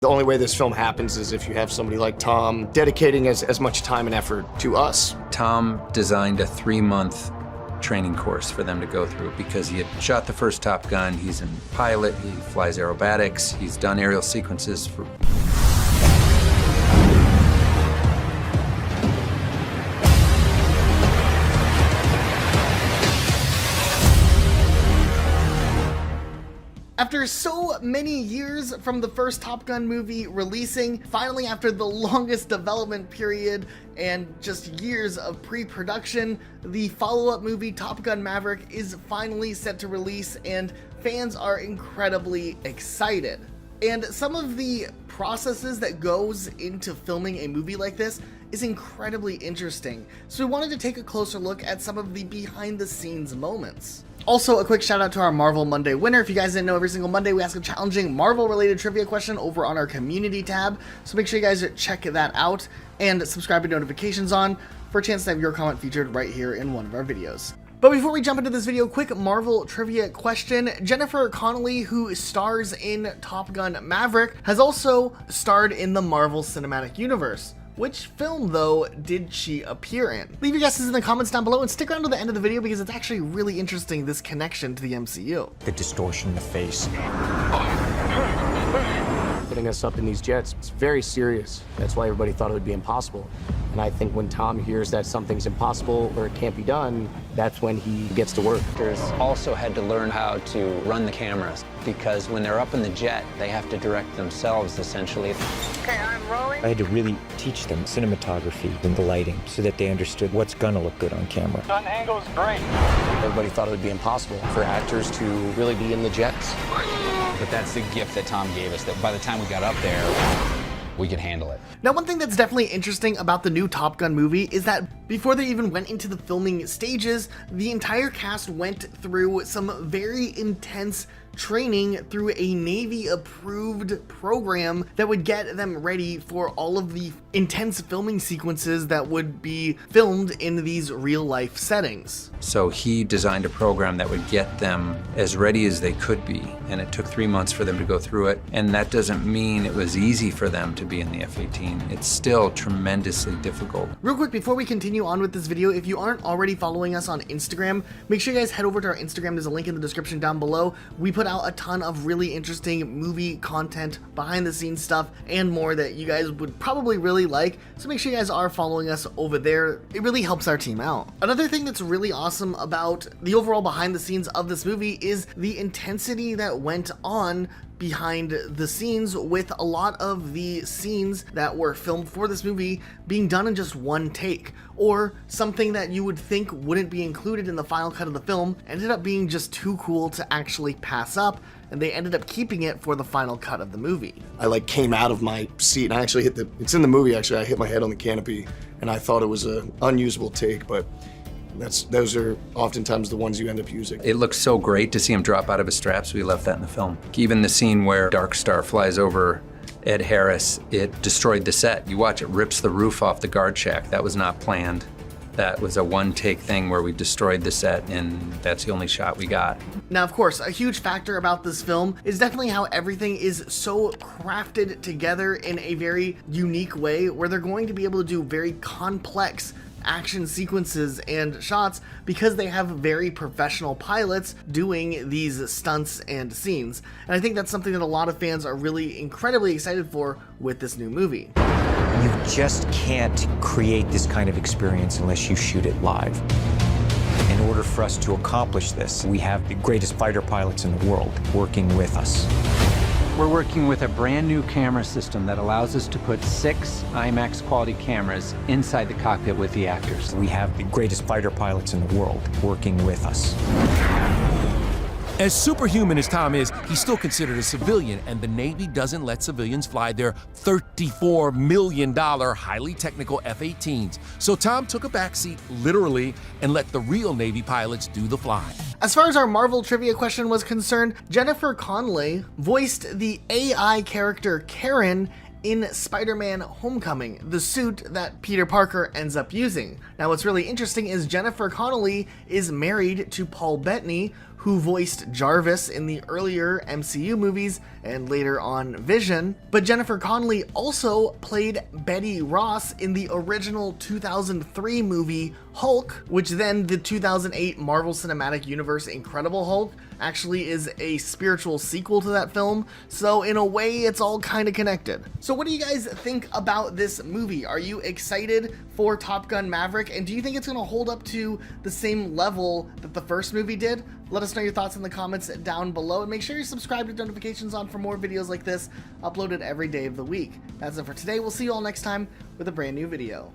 The only way this film happens is if you have somebody like Tom dedicating as much time and effort to us. Tom designed a 3-month training course for them to go through because he had shot the first Top Gun, he's a pilot, he flies aerobatics, he's done aerial sequences for... After so many years from the first Top Gun movie releasing, finally after the longest development period and just years of pre-production, the follow-up movie Top Gun Maverick is finally set to release, and fans are incredibly excited. And some of the processes that goes into filming a movie like this is incredibly interesting, so we wanted to take a closer look at some of the behind-the-scenes moments. Also, a quick shout out to our Marvel Monday winner. If you guys didn't know, every single Monday we ask a challenging Marvel-related trivia question over on our community tab, so make sure you guys check that out and subscribe with notifications on for a chance to have your comment featured right here in one of our videos. But before we jump into this video, quick Marvel trivia question. Jennifer Connelly, who stars in Top Gun Maverick, has also starred in the Marvel Cinematic Universe. Which film, though, did she appear in? Leave your guesses in the comments down below and stick around to the end of the video because it's actually really interesting, this connection to the MCU. The distortion in the face. Putting us up in these jets, it's very serious. That's why everybody thought it would be impossible. And I think when Tom hears that something's impossible or it can't be done, that's when he gets to work. Actors also had to learn how to run the cameras because when they're up in the jet, they have to direct themselves essentially. Okay, I'm rolling. I had to really teach them cinematography and the lighting so that they understood what's gonna look good on camera. Gun angle's great. Everybody thought it would be impossible for actors to really be in the jets. But that's the gift that Tom gave us, that by the time we got up there, we could handle it. Now, one thing that's definitely interesting about the new Top Gun movie is that before they even went into the filming stages, the entire cast went through some very intense training through a Navy-approved program that would get them ready for all of the intense filming sequences that would be filmed in these real-life settings. So he designed a program that would get them as ready as they could be, and it took 3 months for them to go through it. And that doesn't mean it was easy for them to be in the F-18. It's still tremendously difficult. Real quick, before we continue on with this video, if you aren't already following us on Instagram, make sure you guys head over to our Instagram. There's a link in the description down below. We put out a ton of really interesting movie content, behind the scenes stuff, and more that you guys would probably really like, so make sure you guys are following us over there. It really helps our team out. Another thing that's really awesome about the overall behind the scenes of this movie is the intensity that went on behind the scenes, with a lot of the scenes that were filmed for this movie being done in just one take, or something that you would think wouldn't be included in the final cut of the film ended up being just too cool to actually pass up, and they ended up keeping it for the final cut of the movie. I came out of my seat and I actually hit it's in the movie actually, I hit my head on the canopy and I thought it was an unusable take, but those are oftentimes the ones you end up using. It looks so great to see him drop out of his straps, we left that in the film. Even the scene where Dark Star flies over Ed Harris, it destroyed the set. You watch, it rips the roof off the guard shack. That was not planned. That was a one-take thing where we destroyed the set, and that's the only shot we got. Now, of course, a huge factor about this film is definitely how everything is so crafted together in a very unique way, where they're going to be able to do very complex action sequences and shots because they have very professional pilots doing these stunts and scenes. And I think that's something that a lot of fans are really incredibly excited for with this new movie. You just can't create this kind of experience unless you shoot it live. In order for us to accomplish this, we have the greatest fighter pilots in the world working with us. We're working with a brand new camera system that allows us to put 6 IMAX quality cameras inside the cockpit with the actors. We have the greatest fighter pilots in the world working with us. As superhuman as Tom is, he's still considered a civilian, and the Navy doesn't let civilians fly their $34 million highly technical F-18s. So Tom took a backseat, literally, and let the real Navy pilots do the flying. As far as our Marvel trivia question was concerned, Jennifer Connelly voiced the AI character Karen in Spider-Man Homecoming, the suit that Peter Parker ends up using. Now, what's really interesting is Jennifer Connelly is married to Paul Bettany, who voiced Jarvis in the earlier MCU movies and later on Vision, but Jennifer Connelly also played Betty Ross in the original 2003 movie Hulk, which then the 2008 Marvel Cinematic Universe Incredible Hulk actually is a spiritual sequel to that film, so in a way it's all kind of connected. So what do you guys think about this movie? Are you excited for Top Gun Maverick, and do you think it's going to hold up to the same level that the first movie did? Let us know your thoughts in the comments down below, and make sure you subscribe with notifications on for more videos like this uploaded every day of the week. That's it for today. We'll see you all next time with a brand new video.